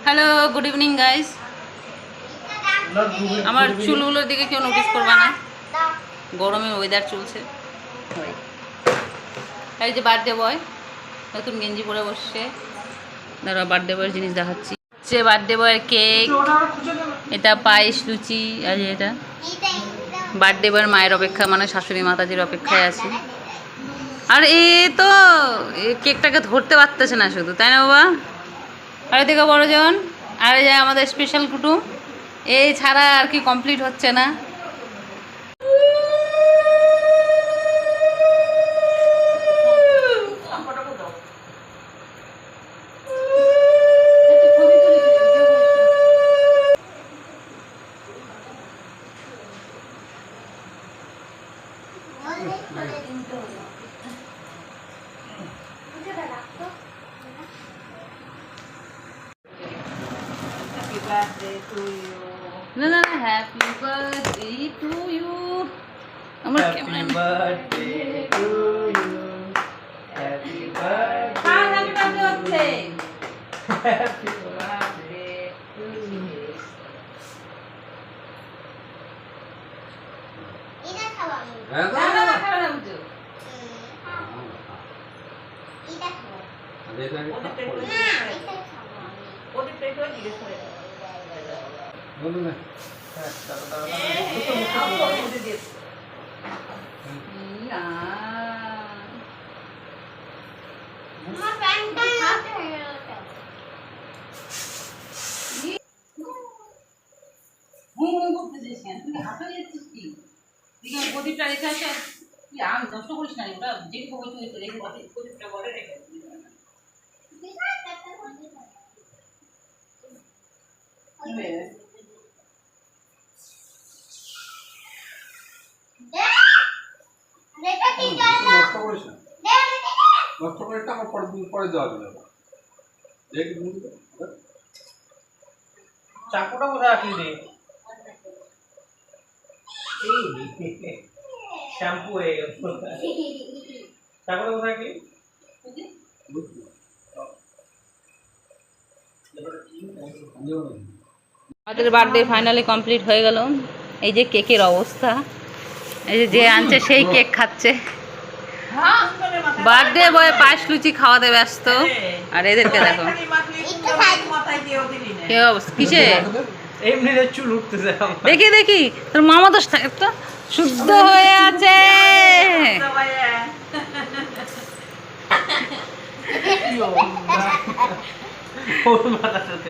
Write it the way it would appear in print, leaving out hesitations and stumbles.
Hello, good evening guys. আমার চুলগুলোর দিকে কেউ নোটিস করবে না, গরমের ওয়েদার চলছে। এই যে বার্থডে বয় নতুন গেঞ্জি পরে বসছে, দাঁড়া বার্থডে বয়ের জিনিস দেখাচ্ছি। হচ্ছে বার্থডে বয়ের কেক, এটা পায়েস লুচি, আর এটা বার্থডে বয়ের মায়ের অপেক্ষা, মানে শাশুড়ি মাতাজির অপেক্ষায় আছে। আর এ তো কেকটাকে ধরতে পারতেছে না শুধু, তাই না বাবা? আর এদিকে বড়জন, আর এই যে আমাদের স্পেশাল কুটুম, এই ছাড়া আর কি কমপ্লিট হচ্ছে না। No, no, no, happy birthday to you. Happy birthday to you. Happy birthday. Happy birthday. Happy birthday to you. প্রদীপটা রেখে আছে, আম নষ্ট করিস না, ওটা যে রেখে প্রদীপটা ঘরে রেখে নষ্ট করে আমার পরে দেওয়া যাবে। চাকুটা কোথায় রাখলি রে? শ্যাম্পু হয়ে গেল। চাকুটা কোথায় রাখলি? আমাদের বার্থডে ফাইনালি কমপ্লিট হয়ে গেল। এই যে কেকের অবস্থা, এই যে যে আনছে সেই কেক খাচ্ছে। বার্থডে বয় পায়েস লুচি খাওয়াতে ব্যস্ত, আর এদেরকে দেখো কি অবস্থা, কিসে এমনি চুল উঠতেছে। দেখি দেখি তোর মামা তো একটা শুদ্ধ হয়ে আছে।